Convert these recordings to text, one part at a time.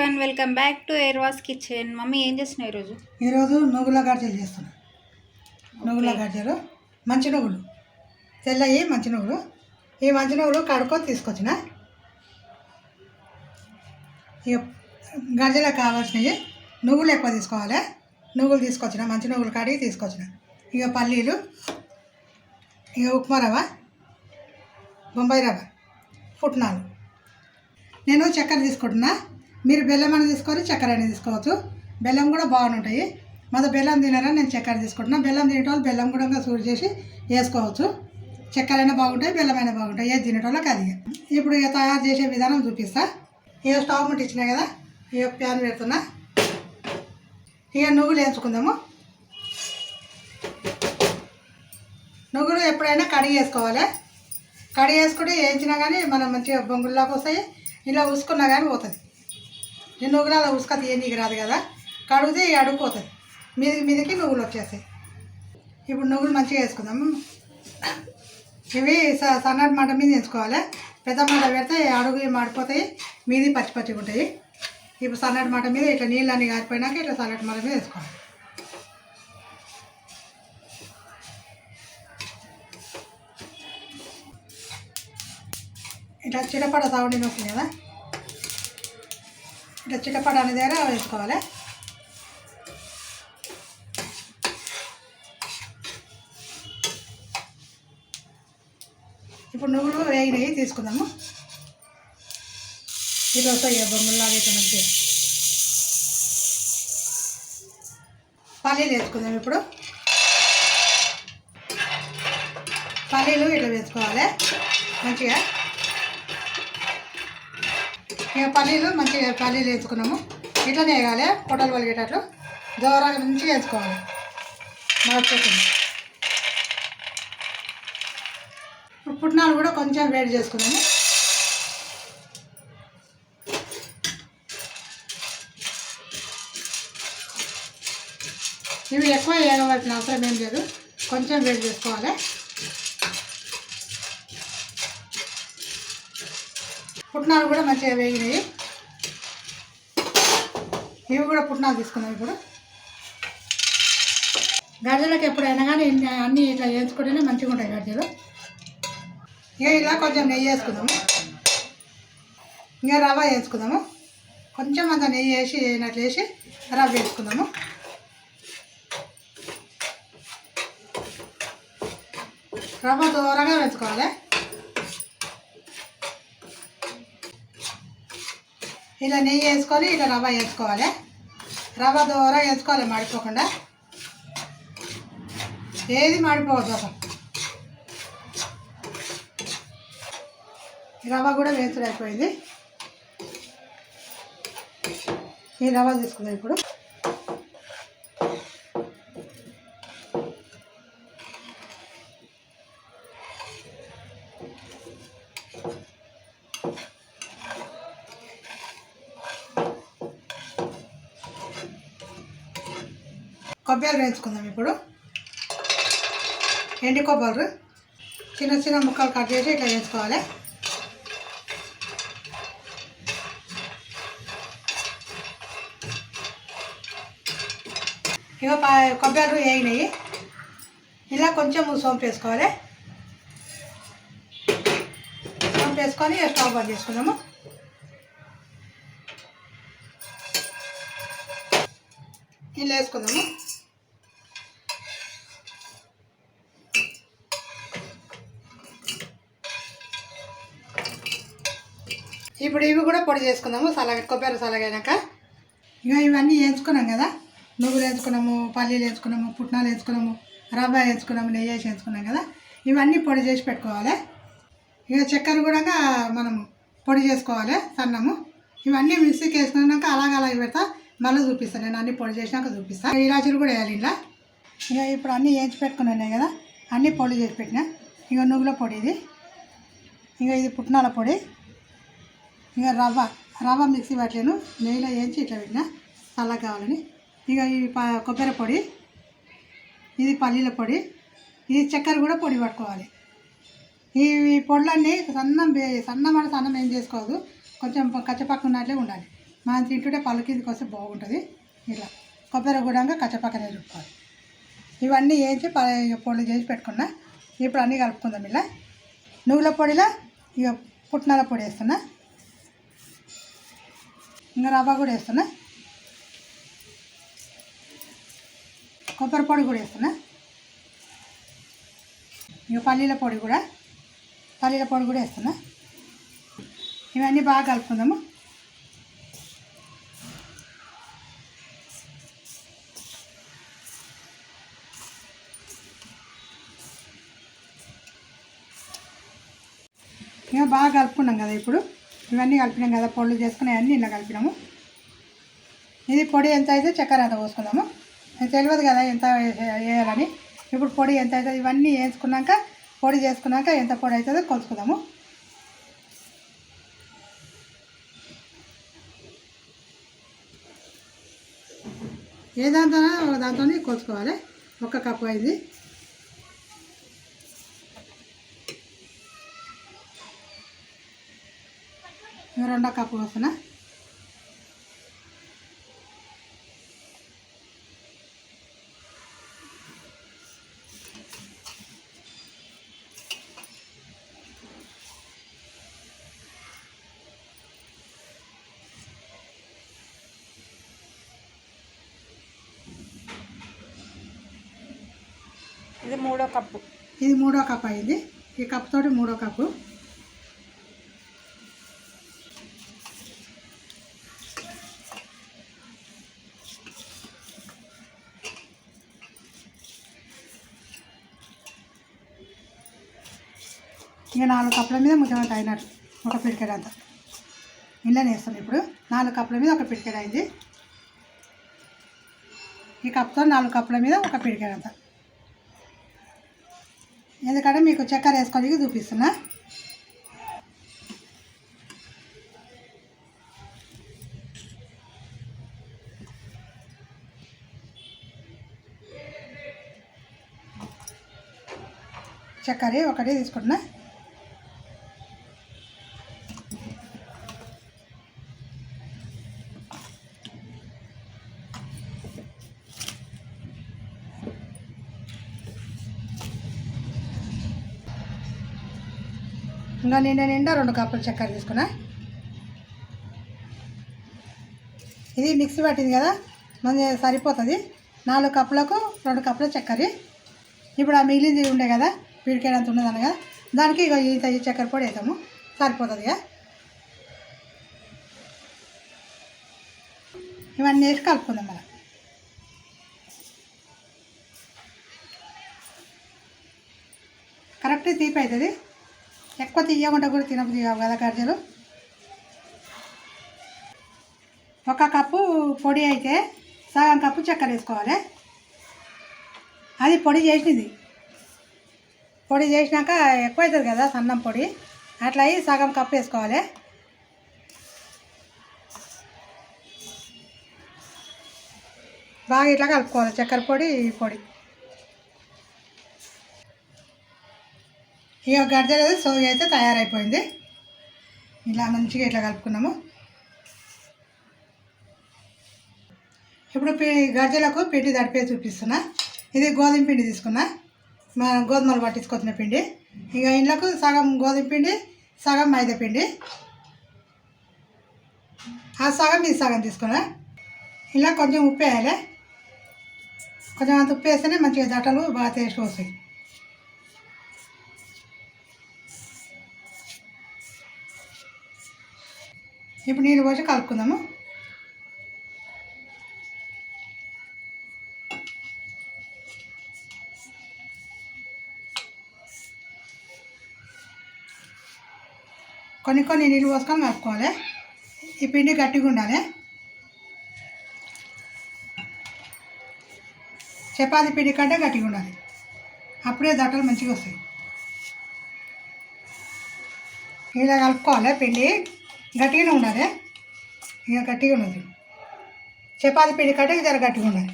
Everyone, welcome back to ఎయిర్వాస్ kitchen. Mummy ఏం చేస్తున్నావు ఈరోజు నువ్వుల గార్జలు చేస్తున్నాను. నువ్వుల గార్జలు మంచి నువ్వులు, తెల్లయి మంచి నువ్వులు. ఈ మంచి నువ్వులు కడుక్కొని తీసుకొచ్చిన. ఇక గర్జలకు కావాల్సినవి నువ్వులు ఎక్కువ తీసుకోవాలి. నువ్వులు తీసుకొచ్చిన, మంచి నువ్వులు కడిగి తీసుకొచ్చిన. ఇక పల్లీలు, ఇక ఉప్మా రవ్వ, బొంబాయి రవ్వ, పుట్నాలు. నేను చక్కెర తీసుకుంటున్నా. మీరు బెల్లం అని తీసుకొని చక్కెర అనేది తీసుకోవచ్చు. బెల్లం కూడా బాగుంటాయి. మొదటి బెల్లం తినారని నేను చక్కెర తీసుకుంటున్నా. బెల్లం తినేటోళ్ళు బెల్లం కూడా సూడి చేసి వేసుకోవచ్చు. చక్కెర అయినా బాగుంటాయి, బెల్లం అయినా బాగుంటాయి. ఏది తినేటోళ్ళకి అది. ఇప్పుడు ఇక తయారు చేసే విధానం చూపిస్తా. ఇక స్టవ్ ముట్టించినా కదా, ఇక ప్యాన్ పెడుతున్నా. ఇక నువ్వులు వేయించుకుందాము. నువ్వులు ఎప్పుడైనా కడిగి వేసుకోవాలి. కడిగి వేసుకుంటే వేయించినా కానీ మనం మంచిగా బొంగుల్లాగా వస్తాయి. ఇలా ఉసుకున్నా కానీ పోతుంది. ఈ నువ్వులు అలా ఉసుక తీయనీకి రాదు కదా, కడిగితే అడుగుపోతుంది. మీదకి నువ్వులు వచ్చేస్తాయి. ఇప్పుడు నువ్వులు మంచిగా వేసుకుందాము. ఇవి సన్నటి మంట మీద వేసుకోవాలి. పెద్ద మంట పెడితే అడుగు మాడిపోతాయి, మీది పచ్చి పచ్చిగా ఉంటాయి. ఇప్పుడు సన్నటి మంట మీద ఇట్లా నీళ్ళు అన్నీ కారిపోయినాక ఇట్లా సన్నటి మంట మీద వేసుకోవాలి. ఇట్లా చిటపడ సౌండ్ వస్తుంది కదా, ఇట్లా చిటపడ అనే దగ్గర వేసుకోవాలి. ఇప్పుడు నువ్వులు వేగినవి తీసుకుందాము. ఇది వస్తాయి బొమ్మల్లాగా ఇట్లా మంచిగా. పల్లీలు వేసుకుందాం. ఇప్పుడు పల్లీలు ఇట్లా వేసుకోవాలి మంచిగా. ఇక పల్లీలు వేసుకున్నాము. ఇట్లనే వేయాలి, పొట్టలు పలిగేటట్లు దూరంగా మంచిగా వేసుకోవాలి. మరచిపోతుంది. పుట్నాలు కూడా కొంచెం వేడి చేసుకున్నాము. ఇవి ఎక్కువ వేయవలసిన అవసరం ఏం లేదు, కొంచెం వేడి చేసుకోవాలి. పుట్నాలు కూడా మంచిగా వేగినాయి. ఇవి కూడా పుట్నాలు తీసుకున్నాం. ఇప్పుడు గర్జలకు ఎప్పుడైనా కానీ అన్నీ ఇట్లా వేయించుకుంటేనే మంచిగా ఉంటాయి గర్జలు. ఇక ఇలా కొంచెం నెయ్యి వేసుకుందాము. ఇంకా రవ్వ వేసుకుందాము. కొంచెం అంత నెయ్యి వేసి వేయినట్లు వేసి రవ్వ వేసుకుందాము. రవ్వ దూరంగా వేసుకోవాలి. ఇలా నెయ్యి వేసుకొని ఇలా రవ్వ వేసుకోవాలి. రవ్వ దూరంగా వేసుకోవాలి, మాడిపోకుండా. ఏది మాడిపోవద్దు అసలు. రవ్వ కూడా వేసుడు అయిపోయింది. ఈ రవ్వ తీసుకుందాం. ఇప్పుడు కొబ్బరి వేసుకుందాం. ఇప్పుడు ఎండి కొబ్బరి చిన్న చిన్న ముక్కలు కట్ చేసి ఇట్లా వేసుకోవాలి. ఇక కొబ్బరి వేగినాయి. ఇలా కొంచెం సోంపు వేసుకోవాలి. సోంపు వేసుకొని స్టవ్ బంద్ చేసుకుందాము. ఇలా వేసుకుందాము. ఇప్పుడు ఇవి కూడా పొడి చేసుకుందాము. కొబ్బరి సలగైనాక ఇక ఇవన్నీ వేయించుకున్నాం కదా, నువ్వులు వేయించుకున్నాము, పల్లీలు వేయించుకున్నాము, పుట్నాలు వేయించుకున్నాము, రవ్వ వేయించుకున్నాము, నెయ్యి వేసి వేయించుకున్నాం కదా, ఇవన్నీ పొడి చేసి పెట్టుకోవాలి. ఇక చక్కెర కూడా మనము పొడి చేసుకోవాలి సన్నము. ఇవన్నీ మిక్సీకి వేసుకున్నాక అలాగే పెడతా, మళ్ళీ చూపిస్తాను. నేను అన్నీ పొడి చేసినాక చూపిస్తాను. ఇలాచీలు కూడా వేయాలి ఇలా. ఇక ఇప్పుడు అన్నీ వేయించి పెట్టుకున్నాయి కదా, అన్నీ పొడి చేసి పెట్టినా. ఇక నువ్వుల పొడి ఇది, ఇక ఇది పుట్నాల పొడి, ఇక రవ్వ మిక్సీ పట్టలేను, నెయ్యిలో వేయించి ఇట్లా పెట్టినా చల్లగా కావాలని. ఇక ఈ కొబ్బరి పొడి, ఇది పల్లీల పొడి, ఇది చక్కెర కూడా పొడి పట్టుకోవాలి. ఈ పొడులన్నీ సన్నం ఏం చేసుకోవద్దు, కొంచెం కచ్చపక్క ఉన్నట్లే ఉండాలి. మనం తింటుంటే పళ్ళు కిందకి వస్తే బాగుంటుంది. ఇలా కొబ్బరి కూడా కచ్చపక్కనే రుబ్బాలి. ఇవన్నీ వేయించి పొడి చేసి పెట్టుకున్నా. ఇప్పుడు అన్నీ కలుపుకుందాం. ఇలా నువ్వుల పొడిలో ఇక పుట్నాల పొడి వేస్తున్నా, ఇంకా రవ్వ కూడా వేస్తున్నా, కొబ్బరి పొడి కూడా వేస్తున్నా, ఇక పల్లీల పొడి కూడా వేస్తున్నా. ఇవన్నీ బాగా కలుపుకుందాము. ఇక బాగా కలుపుకున్నాం కదా. ఇప్పుడు ఇవన్నీ కలిపినాం కదా, పొడులు చేసుకుని అన్నీ ఇలా కలిపినాము. ఇది పొడి ఎంత అయితే చక్కెర అంత పోసుకుందాము. తెలియదు కదా ఎంత వేయాలని. ఇప్పుడు పొడి ఎంత అవుతుంది ఇవన్నీ వేసుకున్నాక, పొడి చేసుకున్నాక ఎంత పొడి అవుతుందో కొలుసుకుందాము. ఏ దాంతో కొలుసుకోవాలి. 1 కప్పు అయింది. రెండో కప్పు పోస్తున్నా. ఇది 3వ కప్పు. ఇది 3వ కప్పు అయింది. ఈ కప్పుతోటి 3వ కప్పు. ఇక 4 కప్పుల మీద ముద్దమంత అయినట్టు. 1 పిడికెడు అంతా ఇంట్లోనే వేస్తాను. ఇప్పుడు 4 కప్పుల మీద 1 పిడికెడు అయింది. ఈ కప్పుతో 4 కప్పుల మీద 1 పిడికెడు అంతా. ఎందుకంటే మీకు చక్కెర వేసుకోవడానికి చూపిస్తున్నా. చక్కెర ఒకటి తీసుకుంటున్నా. ఇంకా నిండా 2 కప్పులు చక్కెర తీసుకున్నా. ఇది మిక్సీ పట్టింది కదా, మన సరిపోతుంది. 4 కప్పులకు 2 కప్పుల చక్కెర. ఇప్పుడు ఆ మిగిలింది ఉండే కదా, పిడికేడంత ఉన్నదాన్ని కదా, దానికి ఇక ఈ చక్కెర పొడి వేసాము. సరిపోతుంది ఇక. ఇవన్నీ వేసి కలుపుకుందాం. మనం కరెక్ట్ తీపి అవుతుంది. ఎక్కువ తీయకుండా కూడా తినబుద్ధి కావు కదా గర్జలు. 1 కప్పు పొడి అయితే సగం కప్పు చక్కెర వేసుకోవాలి. అది పొడి చేసినది. పొడి చేసినాక ఎక్కువ అవుతుంది కదా సన్నం పొడి, అట్లా అయ్యి సగం కప్పు వేసుకోవాలి. బాగా ఇట్లా కలుపుకోవాలి చక్కెర పొడి పొడి. ఇక గర్జలు సోగి అయితే తయారైపోయింది. ఇలా మంచిగా ఇట్లా కలుపుకున్నాము. ఇప్పుడు గర్జలకు పిండి తడిపే చూపిస్తున్నా. ఇది గోధుమ పిండి తీసుకున్నా, మనం గోధుమలు పట్టించుకొచ్చిన పిండి. ఇక ఇంట్లోకి సగం గోధుమ పిండి, సగం మైదా పిండి, ఆ సగం ఈ సగం తీసుకున్నా. ఇలా కొంచెం ఉప్పు వేయాలి. కొంచెం అంత ఉప్పు వేస్తేనే మంచిగా దట్టలు బాగా టేస్ట్ వస్తాయి. ఇప్పుడు నీళ్ళు పోసి కలుపుకుందాము. కొన్ని నీళ్ళు పోసుకొని కలుపుకోవాలి. ఈ పిండి గట్టిగా ఉండాలి. చపాతీ పిండి కంటే గట్టిగా ఉండాలి, అప్పుడే దట్టలు మంచిగా వస్తాయి. ఇలా కలుపుకోవాలి. పిండి గట్టిగానే ఉండాలి. ఇక గట్టిగా ఉన్నది. చపాతీ పిండి కంటే జర గట్టిగా ఉండాలి.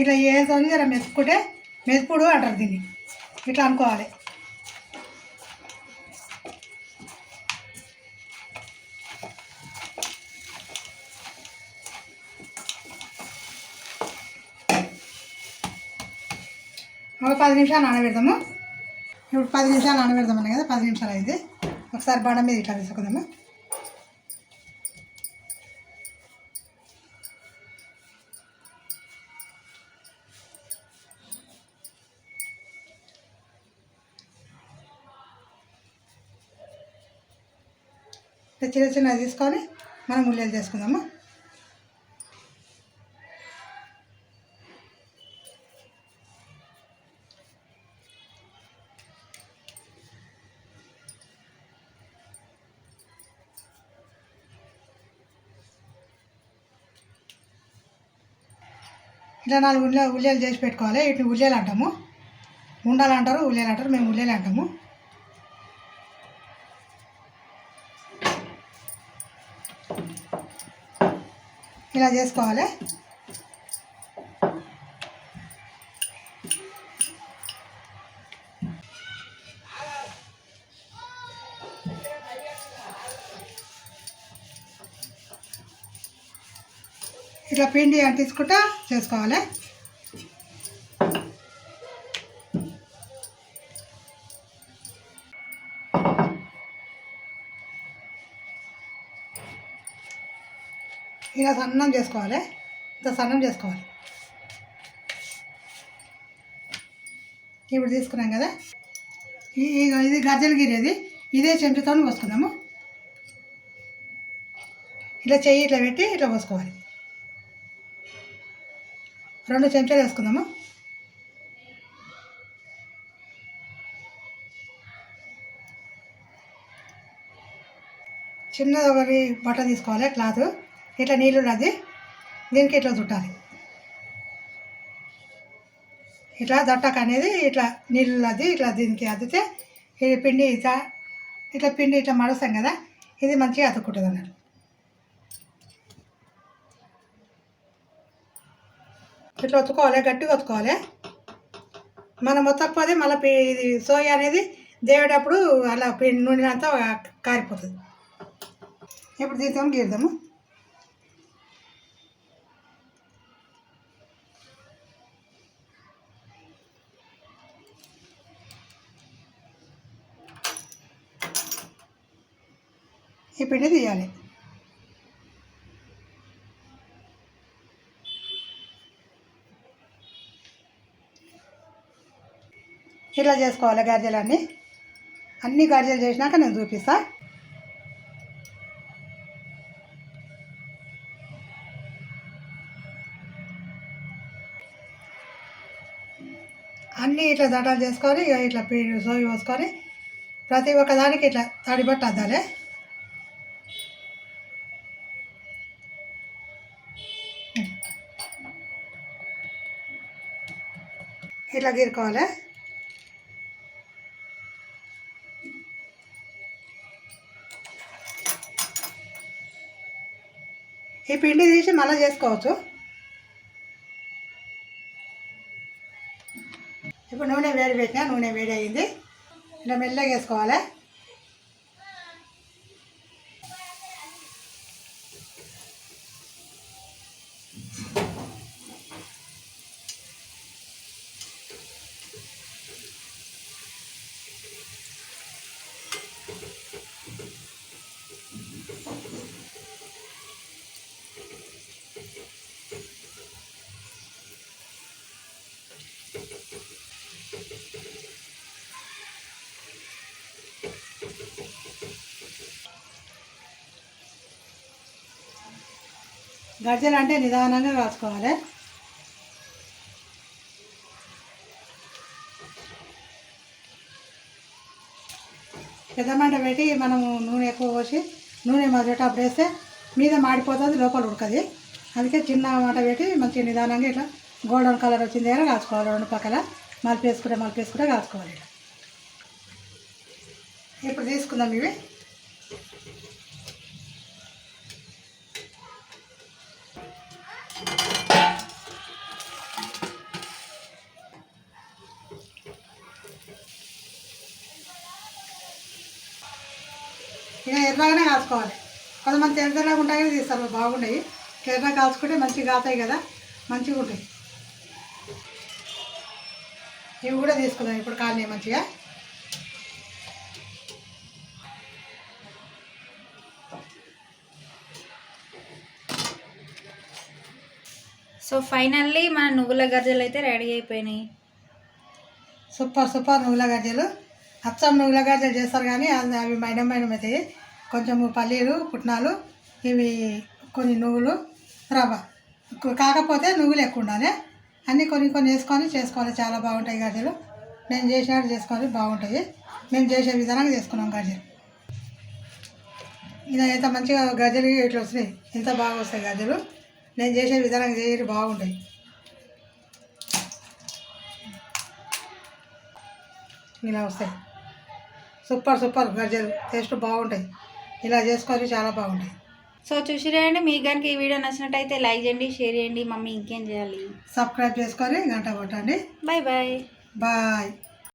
ఇట్లా ఏదో జర మెతుకుంటే మెతుకుడు అంటారు దీన్ని. ఇట్లా అనుకోవాలి. ఒక 10 నిమిషాలు నానబెడదాము. ఇప్పుడు 10 నిమిషాలు నానబెడదామని కదా, 10 నిమిషాలు అయింది. ఒకసారి బండ మీద ఇట్లా వేసుకుందాము. చిన్న చిన్నది తీసుకొని మనం ఉల్లిలు చేసుకుందాము. ఇట్లా 4 ఉల్లిలు చేసి పెట్టుకోవాలి. వీటిని ఉల్లిలు అంటాము, ఉండాలు అంటారు, ఉల్లిలు అంటారు. మేము ఉల్లిలు అంటాము. ఇలా చేసుకోవాలి. ఇట్లా పిండి అంటించుకుంటా చేసుకోవాలి. ఇలా సన్నం చేసుకోవాలి. ఇంత సన్నం చేసుకోవాలి. ఇప్పుడు తీసుకున్నాం కదా, ఇది గర్జలు గిరేది. ఇదే చెంచుతో పోసుకుందాము. ఇట్లా చెయ్యి ఇట్లా పెట్టి ఇట్లా పోసుకోవాలి. 2 చెంచాలు వేసుకుందాము. చిన్నది ఒకటి బట్ట తీసుకోవాలి, క్లాత్. ఇట్లా నీళ్ళు ఉన్నది, దీనికి ఇట్లా చుట్టాలి. ఇట్లా దట్టక అనేది ఇట్లా నీళ్ళు ఉన్నది, ఇట్లా దీనికి అద్దితే ఇది పిండి ఇట్లా పిండి ఇట్లా మడుస్తాం కదా, ఇది మంచిగా అతుక్కుంటుంది అన్నట్టు. ఇట్లా ఒత్తుకోవాలి, గట్టిగా ఒత్తుకోవాలి. మనం ఒత్తకపోతే మళ్ళీ ఇది సోయా అనేది దేవేటప్పుడు అలా నూనె అంతా కారిపోతుంది. ఇప్పుడు తీద్దాము, గీద్దాము. ఈ పిండి తీయాలి. ఇట్లా చేసుకోవాలి గర్జలన్నీ. అన్ని గర్జలు చేసినాక నేను చూపిస్తా. అన్నీ ఇట్లా దటాలు చేసుకొని ఇట్లా సోయి పోసుకొని ప్రతి ఒక్కదానికి ఇట్లా తడిబట్ట అద్దాలి. ఇట్లా గీరుకోవాలి. ఈ పిండి తీసి మళ్ళీ చేసుకోవచ్చు. ఇప్పుడు నూనె వేడి పెట్టినా, నూనె వేడి అయింది. ఇలా మెల్లగా వేసుకోవాలి. గర్జలు అంటే నిదానంగా కాచుకోవాలి. పెద్ద మంట పెట్టి మనము నూనె ఎక్కువ పోసి నూనె మరిగేటప్పుడు వేస్తే మీద మాడిపోతుంది, లోపల ఉడకది. అందుకే చిన్న మంట పెట్టి మంచిగా నిదానంగా ఇట్లా గోల్డెన్ కలర్ వచ్చింది దగ్గర కాచుకోవాలి. 2 పక్కల మలిపేసుకుంటే కాచుకోవాలి. ఇట్లా ఇప్పుడు తీసుకుందాం ఇవి. ఇక ఎర్రగానే కాచుకోవాలి. కొంతమంది ఎర్రగా ఉంటాయని తీస్తారు, బాగున్నాయి. ఎర్రగా కాచుకుంటే మంచిగా కాతాయి కదా, మంచిగా ఉంటాయి. ఇవి కూడా తీసుకుందాం ఇప్పుడు కాలినాయి మంచిగా. సో ఫైనల్లీ మన నువ్వుల గర్జలు అయితే రెడీ అయిపోయినాయి. సూపర్ సూపర్ నువ్వుల గడ్డలు. అచ్చం నువ్వుల గడ్డలు చేస్తారు కానీ అవి మైనం అవుతాయి. కొంచెము పల్లీలు పుట్నాలు ఇవి కొన్ని నువ్వులు రవ్వ కాకపోతే నువ్వులు ఎక్కువ ఉండాలి. అన్నీ కొన్ని కొన్ని వేసుకొని చేసుకోవాలి. చాలా బాగుంటాయి గడ్డలు. నేను చేసినట్టు చేసుకోవాలి బాగుంటాయి. మేము చేసే విధానంగా చేసుకున్నాం గడ్డలు. ఇలా ఎంత మంచిగా గడ్డలు ఇట్లా వస్తున్నాయి. ఎంత బాగా వస్తాయి గడ్డలు. నేను చేసే విధానంగా చేయడం బాగుంటాయి. ఇలా వస్తాయి. సూపర్ సూపర్ గడ్డలు టేస్ట్ బాగుంటాయి. ఇలా చేసుకొని చాలా బాగుంటాయి. సో చూసిరండి, మీకు కనుక ఈ వీడియో నచ్చినట్టయితే లైక్ చేయండి, షేర్ చేయండి. మమ్మీ ఇంకేం చేయాలి? సబ్స్క్రైబ్ చేసుకొని గంట కొట్టండి. Bye bye. బాయ్.